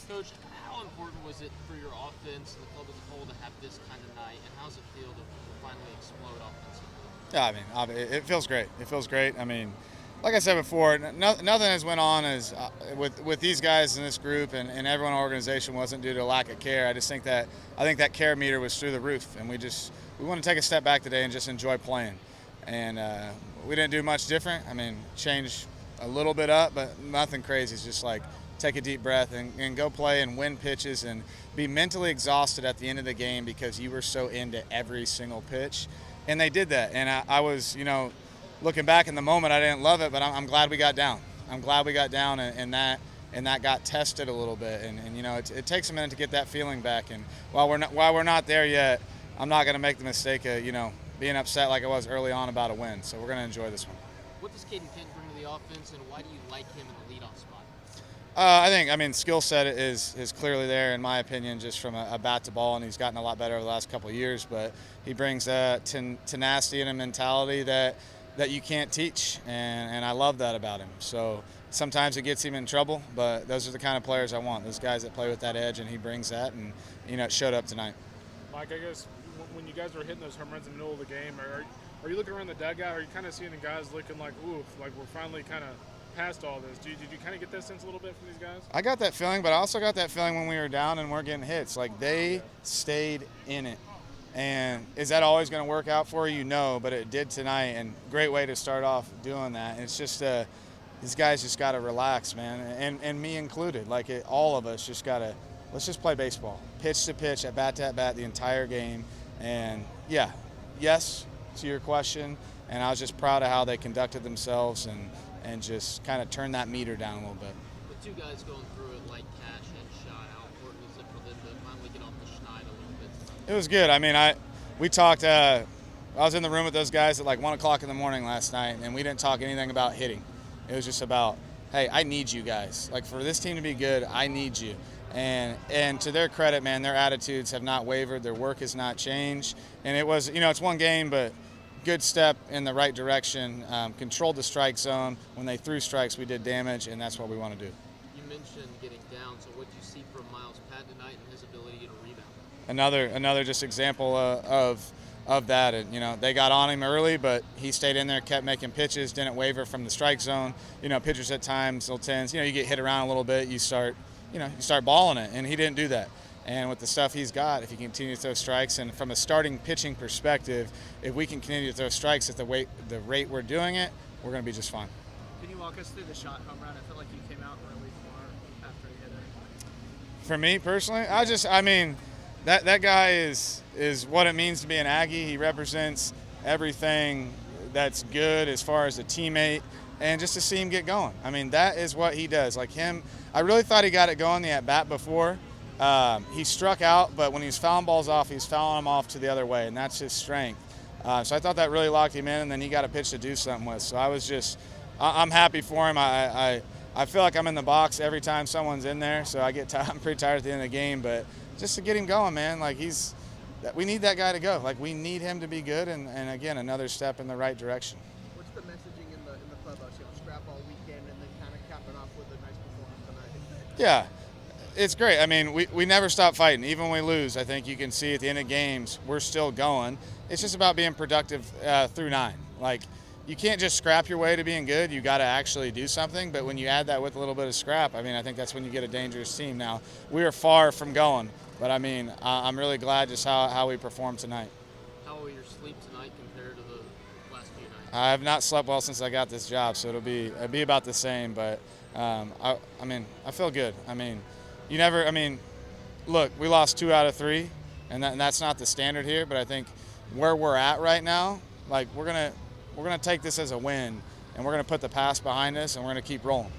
Coach, how important was it for your offense and the club as a whole to have this kind of night, and how does it feel to finally explode offensively? Yeah, it feels great. It feels great. Like I said before, nothing has went on as with these guys in this group and everyone in the organization wasn't due to a lack of care. I think that care meter was through the roof, and we want to take a step back today and just enjoy playing. And we didn't do much different. Change a little bit up, but nothing crazy. It's just like take a deep breath and go play and win pitches and be mentally exhausted at the end of the game because you were so into every single pitch. And they did that. And I was, looking back in the moment, I didn't love it, but I'm glad we got down. I'm glad we got down and that got tested a little bit. And it takes a minute to get that feeling back. And while we're not there yet, I'm not going to make the mistake of, being upset like I was early on about a win. So we're going to enjoy this one. What does Caden Kent bring to the offense, and why do you like him in the leadoff spot? Skill set is clearly there, in my opinion, just from a bat to ball, and he's gotten a lot better over the last couple of years. But he brings tenacity and a mentality that you can't teach, and I love that about him. So sometimes it gets him in trouble, but those are the kind of players I want, those guys that play with that edge, and he brings that, and, it showed up tonight. Mike, I guess when you guys were hitting those home runs in the middle of the game, are you looking around the dugout? Are you kind of seeing the guys looking like, ooh, like we're finally kind of past all this? Did you kind of get that sense a little bit from these guys? I got that feeling, but I also got that feeling when we were down and we're getting hits. Like, they stayed in it. And is that always going to work out for you? No, but it did tonight, and great way to start off doing that. And it's just these guys just got to relax, man, and me included. All of us just got to let's just play baseball, pitch to pitch, at bat the entire game. And yes to your question, and I was just proud of how they conducted themselves and just kind of turn that meter down a little bit. With two guys going through it like Cash and Shot, how important is it for them to finally get off the schneid a little bit? It was good. We talked. I was in the room with those guys at like 1 o'clock in the morning last night, and we didn't talk anything about hitting. It was just about, hey, I need you guys. Like, for this team to be good, I need you. And to their credit, man, their attitudes have not wavered. Their work has not changed. And it was, it's one game, but good step in the right direction. Controlled the strike zone. When they threw strikes, we did damage, and that's what we want to do. You mentioned getting down, so what did you see from Miles Patton tonight and his ability to rebound? Another just example of that. And, they got on him early, but he stayed in there, kept making pitches, didn't waver from the strike zone. Pitchers at times will tend, you get hit around a little bit, you start balling it, and he didn't do that. And with the stuff he's got, if he continues to throw strikes, and from a starting pitching perspective, if we can continue to throw strikes at the rate we're doing it, we're going to be just fine. Can you walk us through the Shot home run? I felt like you came out really far after he hit it. For me personally, that guy is what it means to be an Aggie. He represents everything that's good as far as a teammate, and just to see him get going. That is what he does. Like him, I really thought he got it going the at-bat before. He struck out, but when he's fouling balls off, he's fouling them off to the other way, and that's his strength. So I thought that really locked him in, and then he got a pitch to do something with. So I'm happy for him. I feel like I'm in the box every time someone's in there, so I'm pretty tired at the end of the game. But just to get him going, man, we need that guy to go. Like, we need him to be good, and again, another step in the right direction. What's the messaging in the clubhouse? Scrap all weekend and then kind of capping off with a nice performance tonight. Yeah. It's great. We never stop fighting. Even when we lose, I think you can see at the end of games, we're still going. It's just about being productive through 9. Like, you can't just scrap your way to being good. You got to actually do something. But when you add that with a little bit of scrap, I think that's when you get a dangerous team. Now, we are far from going. But, I'm really glad just how we performed tonight. How will your sleep tonight compare to the last few nights? I have not slept well since I got this job, so it'll be about the same. But, I feel good. Look, we lost 2 out of 3, and that's not the standard here. But I think where we're at right now, like we're gonna take this as a win, and we're gonna put the past behind us, and we're gonna keep rolling.